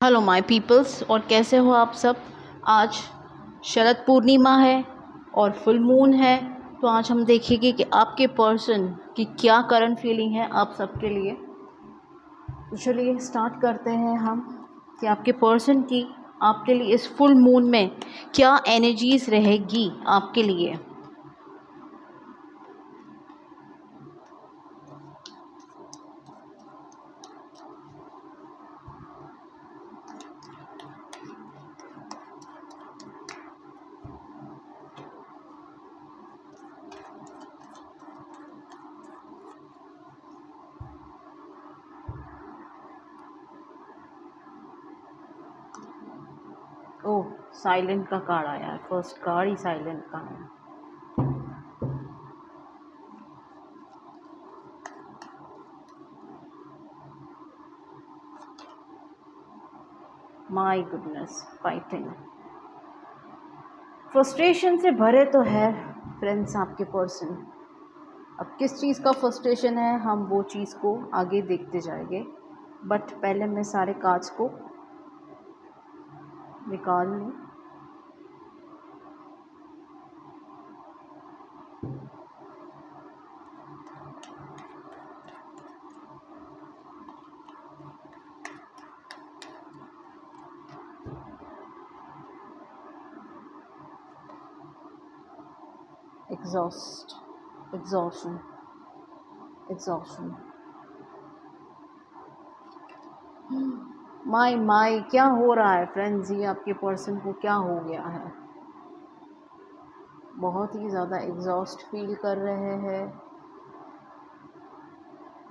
Hello my peoples, और कैसे हो आप सब। आज शरद पूर्णिमा है और फुल मून है। तो आज हम देखेंगे कि आपके पर्सन की क्या करंट फीलिंग है आप सबके लिए। तो चलिए स्टार्ट करते हैं हम कि आपके पर्सन की आपके लिए इस फुल मून में क्या एनर्जीज रहेगी आपके लिए। ओह, साइलेंट का कार्ड आया है। फर्स्ट कार्ड ही साइलेंट का है। माय गुडनेस, फाइटिंग, फ्रस्ट्रेशन से भरे तो है फ्रेंड्स आपके पर्सन। अब किस चीज़ का फ्रस्ट्रेशन है हम वो चीज़ को आगे देखते जाएंगे, बट पहले मैं सारे कार्ड्स को निकाल लूँ। एग्जॉशन, माय क्या हो रहा है फ्रेंड्स, ये आपके पर्सन को क्या हो गया है। बहुत ही ज़्यादा एग्जॉस्ट फील कर रहे हैं,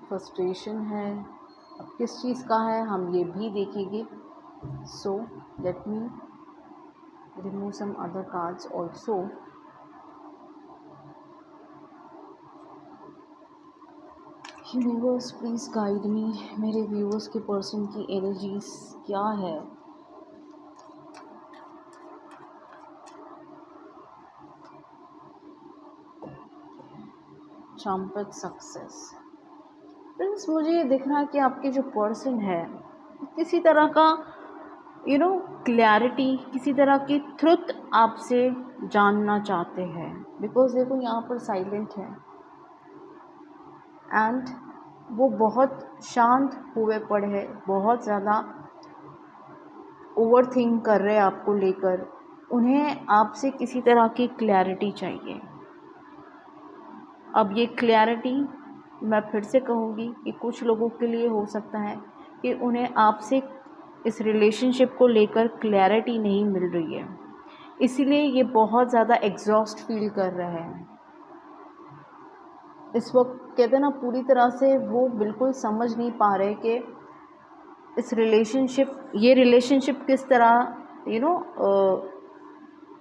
फ्रस्ट्रेशन है। अब किस चीज़ का है हम ये भी देखेंगे। So let me remove some other cards also. Universe please guide me, मेरे व्यूअर्स के पर्सन की एनर्जीज क्या है। Champion success. फ्रेंड्स, मुझे ये दिख रहा है कि आपके जो पर्सन है किसी तरह का क्लैरिटी, किसी तरह की ट्रुथ आपसे जानना चाहते हैं। बिकॉज देखो यहाँ पर साइलेंट है एंड वो बहुत शांत हुए पड़े हैं, बहुत ज़्यादा ओवर थिंक कर रहे हैं आपको लेकर। उन्हें आपसे किसी तरह की क्लैरिटी चाहिए। अब ये क्लैरिटी मैं फिर से कहूँगी कि कुछ लोगों के लिए हो सकता है कि उन्हें आपसे इस रिलेशनशिप को लेकर क्लैरिटी नहीं मिल रही है, इसीलिए ये बहुत ज़्यादा एग्जॉस्ट फील कर रहे हैं इस वक्त। कहते हैं ना, पूरी तरह से वो बिल्कुल समझ नहीं पा रहे कि इस ये रिलेशनशिप किस तरह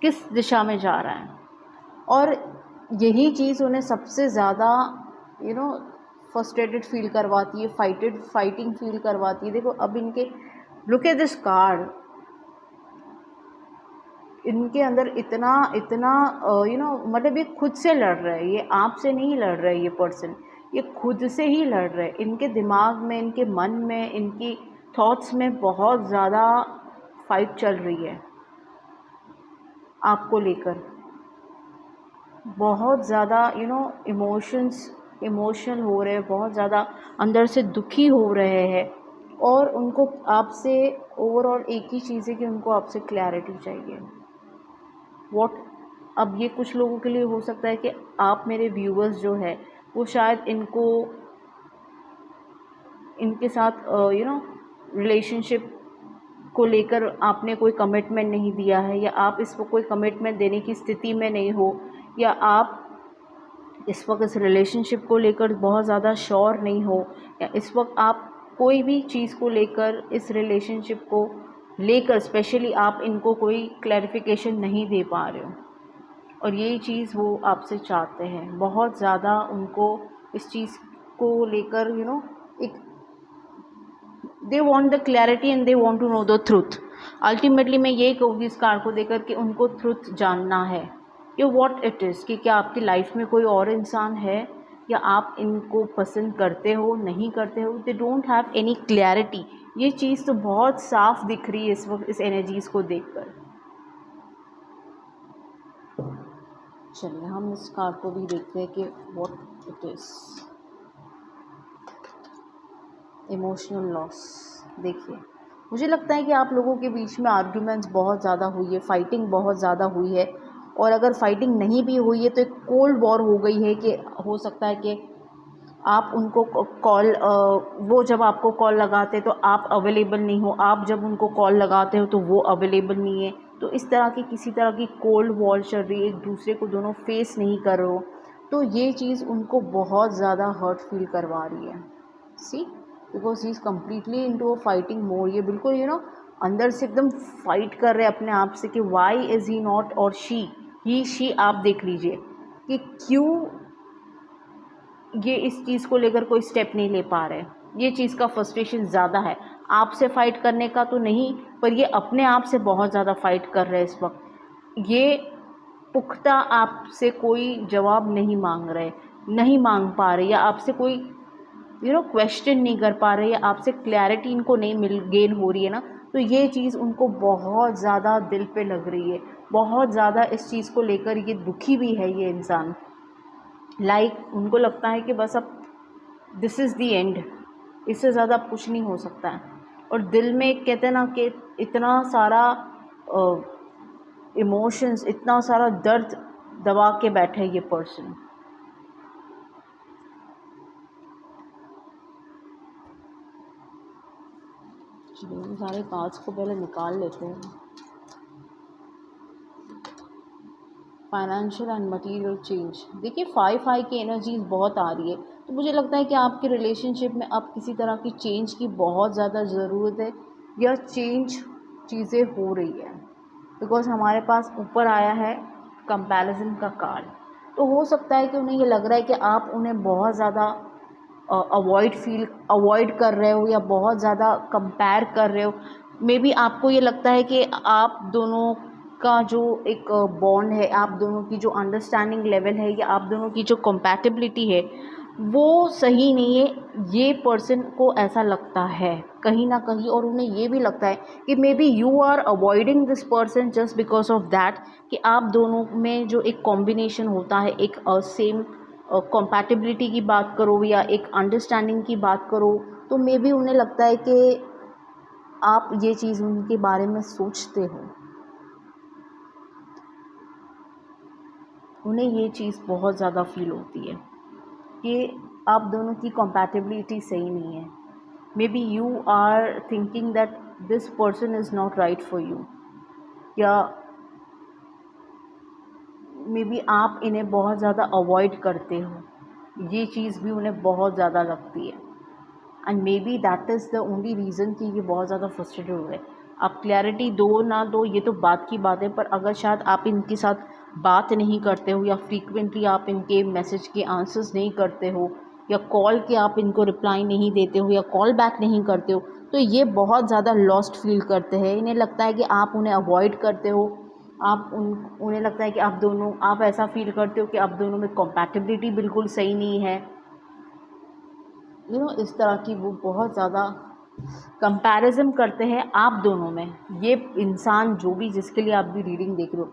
किस दिशा में जा रहा है। और यही चीज़ उन्हें सबसे ज़्यादा फ्रस्ट्रेटेड फील करवाती है, फाइटिंग फील करवाती है। देखो अब इनके लुक एट दिस कार्ड, इनके अंदर इतना मतलब ये खुद से लड़ रहे हैं, ये आपसे नहीं लड़ रहे। ये पर्सन ये खुद से ही लड़ रहे हैं। इनके दिमाग में, इनके मन में, इनकी थॉट्स में बहुत ज़्यादा फाइट चल रही है आपको लेकर। बहुत ज़्यादा इमोशनल हो रहे हैं, बहुत ज़्यादा अंदर से दुखी हो रहे हैं। और उनको आपसे ओवरऑल एक ही चीज़ है कि उनको आपसे क्लैरिटी चाहिए। अब ये कुछ लोगों के लिए हो सकता है कि आप मेरे व्यूअर्स जो है वो शायद इनके साथ रिलेशनशिप को लेकर आपने कोई कमिटमेंट नहीं दिया है, या आप इसको कोई कमिटमेंट देने की स्थिति में नहीं हो, या आप इस वक्त इस रिलेशनशिप को लेकर बहुत ज़्यादा श्योर नहीं हो, या इस वक्त आप कोई भी चीज़ को लेकर इस रिलेशनशिप को लेकर स्पेशली आप इनको कोई क्लैरिफिकेशन नहीं दे पा रहे हो। और यही चीज़ वो आपसे चाहते हैं, बहुत ज़्यादा उनको इस चीज़ को लेकर एक they want the clarity and they want to know the truth. Ultimately मैं यही कहूँगी इस कार्ड को देकर कि उनको ट्रूथ जानना है कि व्हाट इट इज़, कि क्या आपकी लाइफ में कोई और इंसान है, या आप इनको पसंद करते हो, नहीं करते हो। They don't have any clarity, ये चीज़ तो बहुत साफ दिख रही है इस वक्त इस एनर्जीज़ को देखकर। चलिए हम इस कार्ड को भी देखते हैं कि what it is. Emotional loss. देखिए, मुझे लगता है कि आप लोगों के बीच में आर्ग्यूमेंट्स बहुत ज़्यादा हुई है, फाइटिंग बहुत ज़्यादा हुई है, और अगर फाइटिंग नहीं भी हुई है तो एक कोल्ड वॉर हो गई है कि हो सकता है कि आप उनको कॉल वो जब आपको कॉल लगाते तो आप अवेलेबल नहीं हो, आप जब उनको कॉल लगाते हो तो वो अवेलेबल नहीं है। तो इस तरह की किसी तरह की कोल्ड वॉर चल रही है, एक दूसरे को दोनों फेस नहीं कर रहे हो। तो ये चीज़ उनको बहुत ज़्यादा हर्ट फील करवा रही है। See, because he is completely into a fighting mode. ये बिल्कुल अंदर से एकदम फाइट कर रहे हैं अपने आप से कि वाई इज़ ही नॉट, और ही शी आप देख लीजिए कि क्यों ये इस चीज़ को लेकर कोई स्टेप नहीं ले पा रहे। ये चीज़ का फ्रस्ट्रेशन ज़्यादा है, आपसे फ़ाइट करने का तो नहीं, पर ये अपने आप से बहुत ज़्यादा फ़ाइट कर रहे हैं इस वक्त। ये पुख्ता आपसे कोई जवाब नहीं मांग रहे, नहीं मांग पा रहे, या आपसे कोई क्वेश्चन नहीं कर पा रहे, या आपसे क्लैरिटी इनको नहीं गेन हो रही है ना। तो ये चीज़ उनको बहुत ज़्यादा दिल पे लग रही है, बहुत ज़्यादा इस चीज़ को लेकर ये दुखी भी है ये इंसान। उनको लगता है कि बस अब दिस इज़ दी एंड, इससे ज़्यादा अब कुछ नहीं हो सकता है। और दिल में कहते हैं ना कि इतना सारा इमोशंस, इतना सारा दर्द दबा के बैठा है ये पर्सन। चलिए सारे कार्ड्स को पहले निकाल लेते हैं। Financial and material change. देखिए 5 की एनर्जीज बहुत आ रही है, तो मुझे लगता है कि आपके रिलेशनशिप में अब किसी तरह की चेंज की बहुत ज़्यादा ज़रूरत है, या चेंज चीज़ें हो रही है। बिकॉज हमारे पास ऊपर आया है कंपैरिजन का कार्ड, तो हो सकता है कि उन्हें ये लग रहा है कि आप उन्हें बहुत ज़्यादा अवॉइड कर रहे हो, या बहुत ज़्यादा कंपेयर कर रहे हो। मे बी आपको ये लगता है कि आप दोनों का जो एक बॉन्ड है, आप दोनों की जो अंडरस्टैंडिंग लेवल है, या आप दोनों की जो कंपैटिबिलिटी है वो सही नहीं है। ये पर्सन को ऐसा लगता है कहीं ना कहीं, और उन्हें ये भी लगता है कि maybe you are avoiding this person just because of that, कि आप दोनों में जो एक कॉम्बिनेशन होता है, एक सेम कंपैटिबिलिटी की बात करो या एक अंडरस्टैंडिंग की बात करो, तो मे बी उन्हें लगता है कि आप ये चीज़ उनके बारे में सोचते हो। उन्हें ये चीज़ बहुत ज़्यादा फील होती है कि आप दोनों की कंपैटिबिलिटी सही नहीं है। Maybe you are thinking that this person is not right for you, या मे बी आप इन्हें बहुत ज़्यादा अवॉइड करते हो। ये चीज़ भी उन्हें बहुत ज़्यादा लगती है, and may be that is the only reason कि ये बहुत ज़्यादा फ्रस्ट्रेटेड हो गए। आप क्लैरिटी दो ना दो ये तो बात की बात है, पर अगर शायद आप इनके साथ बात नहीं करते हो, या फ्रीक्वेंटली आप इनके मैसेज के आंसर्स नहीं करते हो, या कॉल के आप इनको रिप्लाई नहीं देते हो, या कॉल बैक नहीं करते हो, तो ये बहुत ज़्यादा लॉस्ट फील करते हैं। इन्हें लगता है कि आप उन्हें अवॉइड करते हो, उन्हें लगता है कि आप ऐसा फील करते हो कि आप दोनों में कंपैटिबिलिटी बिल्कुल सही नहीं है। इस तरह की वो बहुत ज़्यादा कंपैरिजन करते हैं आप दोनों में। ये इंसान जो भी, जिसके लिए आप भी रीडिंग देख रहे हो,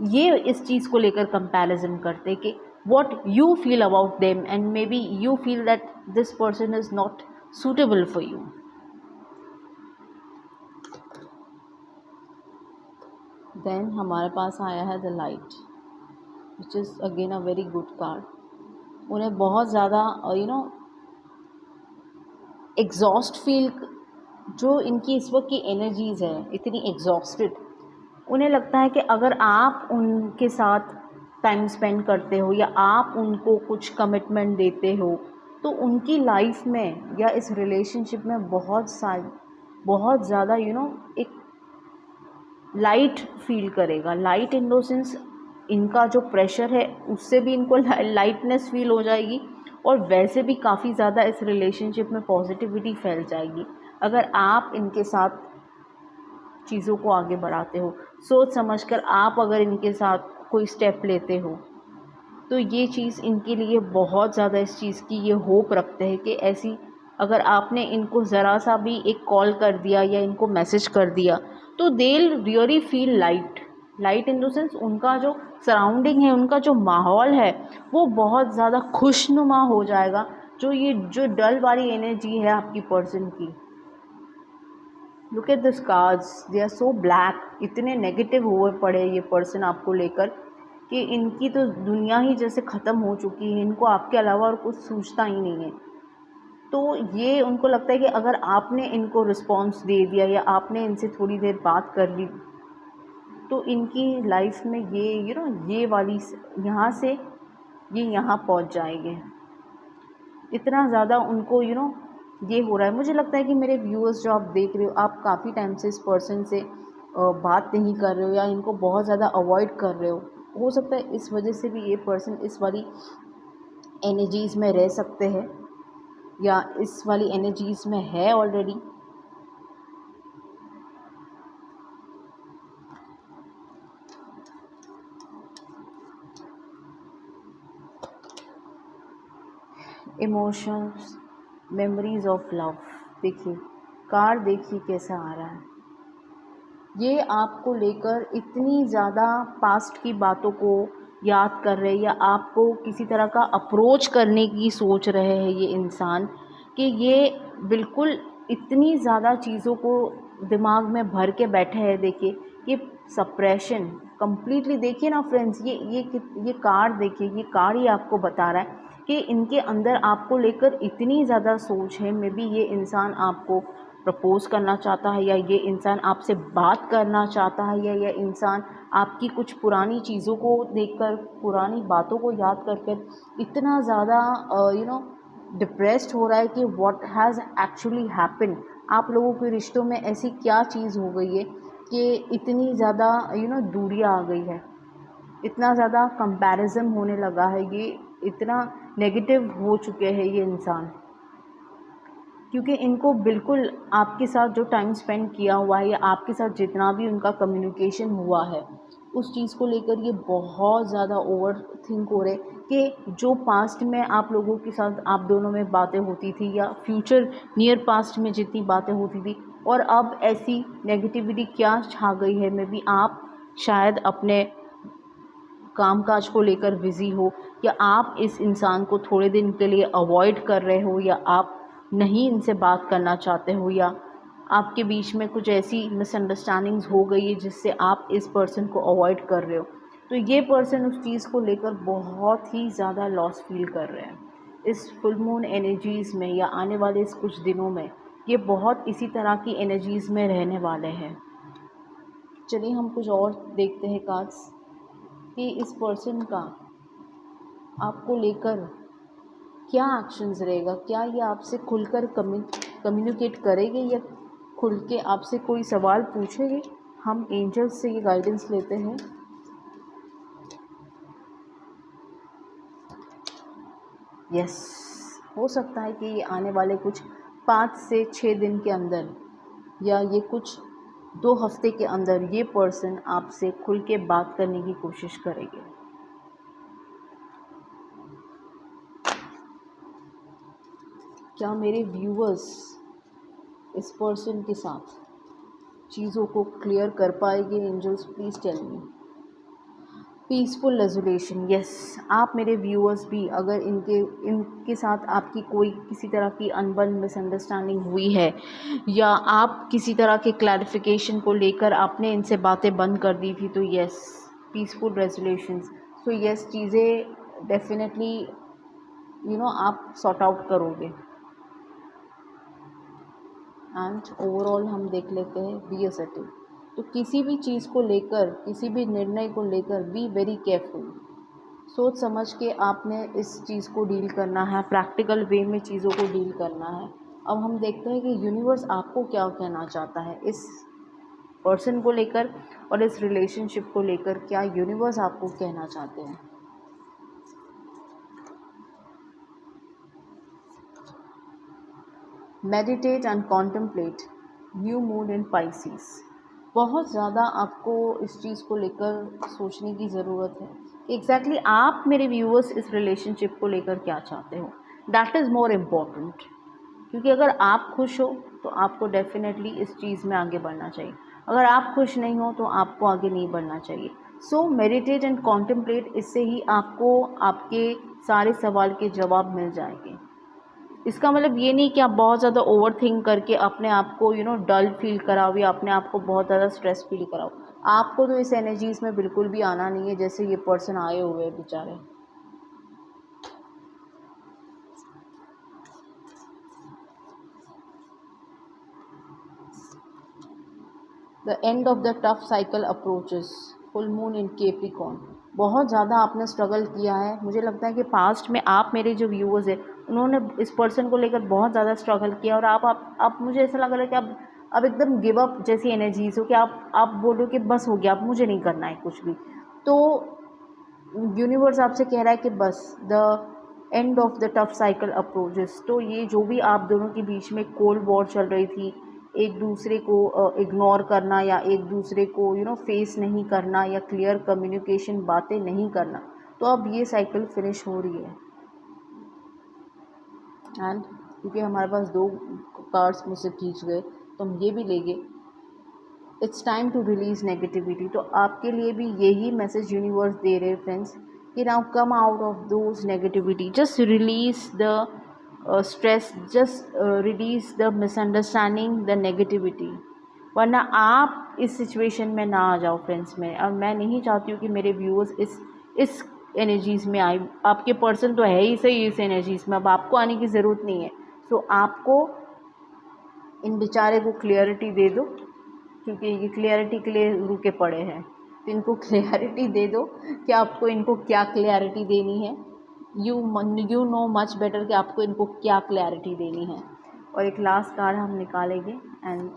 ये इस चीज़ को लेकर कंपैरिजन करते हैं कि what you feel about them, and maybe you feel that this person is not suitable for you. Then हमारे पास आया है the light, which is again a very good card. उन्हें बहुत ज़्यादा एग्जॉस्ट फील, जो इनकी इस वक्त की एनर्जीज़ है इतनी एग्जॉस्टेड, उन्हें लगता है कि अगर आप उनके साथ टाइम स्पेंड करते हो, या आप उनको कुछ कमिटमेंट देते हो, तो उनकी लाइफ में या इस रिलेशनशिप में बहुत ज़्यादा एक लाइट फील करेगा। लाइट इन द सेंस, इनका जो प्रेशर है उससे भी इनको लाइटनेस फील हो जाएगी, और वैसे भी काफ़ी ज़्यादा इस रिलेशनशिप में पॉजिटिविटी फैल जाएगी अगर आप इनके साथ चीज़ों को आगे बढ़ाते हो। सोच समझकर आप अगर इनके साथ कोई स्टेप लेते हो, तो ये चीज़ इनके लिए बहुत ज़्यादा, इस चीज़ की ये होप रखते हैं कि ऐसी अगर आपने इनको ज़रा सा भी एक कॉल कर दिया या इनको मैसेज कर दिया तो they really feel light in the sense उनका जो सराउंडिंग है, उनका जो माहौल है वो बहुत ज़्यादा खुशनुमा हो जाएगा। जो डल वाली एनर्जी है आपकी पर्सन की, look at this cards, they are so black, इतने नेगेटिव हुए पड़े ये पर्सन आपको लेकर कि इनकी तो दुनिया ही जैसे ख़त्म हो चुकी है, इनको आपके अलावा और कुछ सूझता ही नहीं है। तो ये उनको लगता है कि अगर आपने इनको रिस्पॉन्स दे दिया या आपने इनसे थोड़ी देर बात कर ली तो इनकी लाइफ में ये वाली यहाँ से ये यहाँ पहुँच जाएंगे। इतना ज़्यादा उनको ये हो रहा है। मुझे लगता है कि मेरे व्यूअर्स जो आप देख रहे हो, आप काफ़ी टाइम से इस पर्सन से बात नहीं कर रहे हो या इनको बहुत ज़्यादा अवॉइड कर रहे हो सकता है इस वजह से भी ये पर्सन इस वाली एनर्जीज़ में रह सकते हैं या इस वाली एनर्जीज़ में है already. Emotions, memories of love, देखिए कार्ड देखिए कैसा आ रहा है। ये आपको लेकर इतनी ज़्यादा पास्ट की बातों को याद कर रहे हैं या आपको किसी तरह का अप्रोच करने की सोच रहे हैं ये इंसान, कि ये बिल्कुल इतनी ज़्यादा चीज़ों को दिमाग में भर के बैठे हैं। देखिए ये सप्रेशन कंप्लीटली, देखिए ना फ्रेंड्स, ये कार्ड देखिए, ये कार्ड ही आपको बता रहा है कि इनके अंदर आपको लेकर इतनी ज़्यादा सोच है। मे बी ये इंसान आपको प्रपोज़ करना चाहता है या ये इंसान आपसे बात करना चाहता है या ये इंसान आपकी कुछ पुरानी चीज़ों को देखकर, पुरानी बातों को याद कर कर इतना ज़्यादा डिप्रेस्ड हो रहा है कि व्हाट हैज़ एक्चुअली हैपन। आप लोगों के रिश्तों में ऐसी क्या चीज़ हो गई है कि इतनी ज़्यादा दूरियां आ गई है, इतना ज़्यादा कंपैरिजन होने लगा है, ये इतना नेगेटिव हो चुके हैं ये इंसान, क्योंकि इनको बिल्कुल आपके साथ जो टाइम स्पेंड किया हुआ है या आपके साथ जितना भी उनका कम्युनिकेशन हुआ है उस चीज़ को लेकर ये बहुत ज़्यादा ओवर थिंक हो रहे कि जो पास्ट में आप लोगों के साथ आप दोनों में बातें होती थी या फ्यूचर नियर पास्ट में जितनी बातें होती थी, और अब ऐसी नेगेटिविटी क्या छा गई है। मे बी आप शायद अपने कामकाज को लेकर बिज़ी हो या आप इस इंसान को थोड़े दिन के लिए अवॉइड कर रहे हो या आप नहीं इनसे बात करना चाहते हो या आपके बीच में कुछ ऐसी मिसअंडरस्टैंडिंग्स हो गई है जिससे आप इस पर्सन को अवॉइड कर रहे हो। तो ये पर्सन उस चीज़ को लेकर बहुत ही ज़्यादा लॉस फील कर रहे हैं इस फुल मून एनर्जीज़ में या आने वाले इस कुछ दिनों में। ये बहुत इसी तरह की एनर्जीज़ में रहने वाले हैं। चलिए हम कुछ और देखते हैं कार्ड्स कि इस पर्सन का आपको लेकर क्या एक्शंस रहेगा। क्या ये आपसे खुलकर कम्युनिकेट करेंगे या खुल के आपसे कोई सवाल पूछेंगे। हम एंजल्स से ये गाइडेंस लेते हैं। यस, हो सकता है कि ये आने वाले कुछ 5 से 6 दिन के अंदर या ये कुछ 2 हफ्ते के अंदर ये पर्सन आपसे खुल के बात करने की कोशिश करेंगे। क्या मेरे व्यूअर्स इस पर्सन के साथ चीज़ों को क्लियर कर पाएंगे? Angels please tell me. Peaceful resolution, yes. आप मेरे व्यूअर्स भी अगर इनके साथ आपकी कोई किसी तरह की अनबन मिसअंडरस्टैंडिंग हुई है या आप किसी तरह के क्लैरिफिकेशन को लेकर आपने इनसे बातें बंद कर दी थी, तो yes, peaceful resolutions. So yes, चीज़ें डेफिनेटली आप सॉर्ट आउट करोगे। एंड ओवरऑल हम देख लेते हैं बी असर्टिव। तो किसी भी चीज़ को लेकर, किसी भी निर्णय को लेकर बी वेरी केयरफुल। सोच समझ के आपने इस चीज़ को डील करना है, प्रैक्टिकल वे में चीज़ों को डील करना है। अब हम देखते हैं कि यूनिवर्स आपको क्या कहना चाहता है इस पर्सन को लेकर और इस रिलेशनशिप को लेकर। क्या यूनिवर्स आपको कहना चाहते हैं? Meditate and contemplate new moon in Pisces. बहुत ज़्यादा आपको इस चीज़ को लेकर सोचने की ज़रूरत है कि एग्जैक्टली आप मेरे व्यूअर्स इस रिलेशनशिप को लेकर क्या चाहते हो। दैट इज़ मोर इम्पॉर्टेंट, क्योंकि अगर आप खुश हो तो आपको डेफिनेटली इस चीज़ में आगे बढ़ना चाहिए, अगर आप खुश नहीं हो तो आपको आगे नहीं बढ़ना चाहिए। सो मेडिटेट एंड कॉन्टेम्पलेट, इससे ही आपको आपके सारे सवाल के जवाब मिल जाएंगे। इसका मतलब ये नहीं कि आप बहुत ज़्यादा ओवर थिंक करके अपने आप को डल फील कराओ या अपने आप को बहुत ज़्यादा स्ट्रेस फील कराओ। आपको तो इस एनर्जीज़ में बिल्कुल भी आना नहीं है जैसे ये पर्सन आए हुए हैं बेचारे। The end of the tough cycle approaches, full moon in Capricorn. बहुत ज़्यादा आपने स्ट्रगल किया है, मुझे लगता है कि पास्ट में आप, मेरे जो व्यूअर्स हैं, उन्होंने इस पर्सन को लेकर बहुत ज़्यादा स्ट्रगल किया और आप मुझे ऐसा लग रहा है कि अब एकदम गिव अप जैसी एनर्जीज हो कि आप बोलो कि बस हो गया, अब मुझे नहीं करना है कुछ भी। तो यूनिवर्स आपसे कह रहा है कि बस the end of the tough cycle approaches. तो ये जो भी आप दोनों के बीच में कोल्ड वॉर चल रही थी, एक दूसरे को इग्नोर करना या एक दूसरे को फेस नहीं करना या क्लियर कम्युनिकेशन बातें नहीं करना, तो अब ये साइकिल फिनिश हो रही है। एंड क्योंकि हमारे पास 2 कार्ड्स मुझसे खींच गए तो हम ये भी लेंगे, it's time to release negativity. तो आपके लिए भी यही मैसेज यूनिवर्स दे रहे हैं फ्रेंड्स कि now come out of those negativity, just release the stress, just release the misunderstanding, the negativity, वरना आप इस सिचुएशन में ना आ जाओ फ्रेंड्स में। और मैं नहीं चाहती हूँ कि मेरे व्यूअर्स इस एनर्जीज़ में आए। आपके पर्सन तो है ही सही इस एनर्जीज़ में, अब आपको आने की ज़रूरत नहीं है। सो आपको इन बेचारे को क्लियरिटी दे दो, क्योंकि ये क्लियरिटी के लिए रुके पड़े हैं, तो इनको क्लियरिटी दे दो कि आपको इनको क्या क्लियरिटी देनी है। यू नो मच बेटर कि आपको इनको क्या क्लियरिटी देनी है। और एक लास्ट कार्ड हम निकालेंगे, and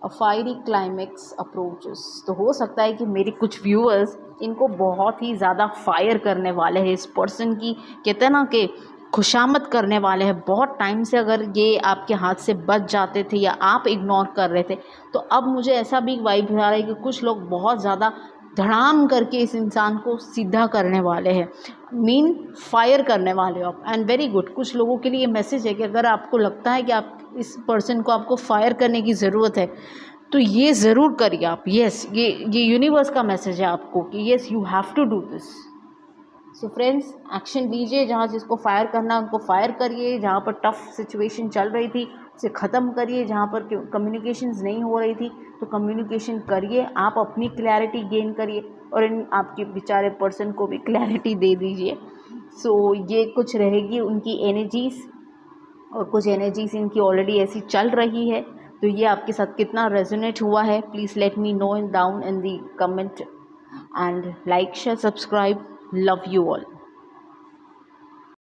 a fiery climax approaches. तो हो सकता है कि मेरे कुछ व्यूअर्स इनको बहुत ही ज़्यादा फायर करने वाले हैं, इस पर्सन की कहते हैं ना कि खुशामद करने वाले हैं। बहुत टाइम से अगर ये आपके हाथ से बच जाते थे या आप इग्नोर कर रहे थे, तो अब मुझे ऐसा भी वाइब आ रहा है कि कुछ लोग बहुत ज़्यादा धड़ाम करके इस इंसान को सीधा करने वाले हैं, मीन फायर करने वाले हो आप। एंड वेरी गुड, कुछ लोगों के लिए ये मैसेज है कि अगर आपको लगता है कि आप इस पर्सन को आपको फायर करने की ज़रूरत है तो ये ज़रूर करिए आप। येस, ये यूनिवर्स का मैसेज है आपको कि yes you have to do this. So friends, action लीजिए, जहाँ जिसको फायर करना उनको फायर करिए, जहाँ पर टफ सिचुएशन चल रही थी उसे ख़त्म करिए, जहाँ पर कम्युनिकेशंस नहीं हो रही थी तो कम्युनिकेशन करिए, आप अपनी क्लैरिटी गेन करिए और इन आपके बेचारे पर्सन को भी क्लैरिटी दे दीजिए। सो ये कुछ रहेगी उनकी एनर्जीज़, और कुछ एनर्जीज़ इनकी ऑलरेडी ऐसी चल रही है। तो ये आपके साथ कितना रेजोनेट हुआ है, please let me know in down in the comment, and like share subscribe. Love you all.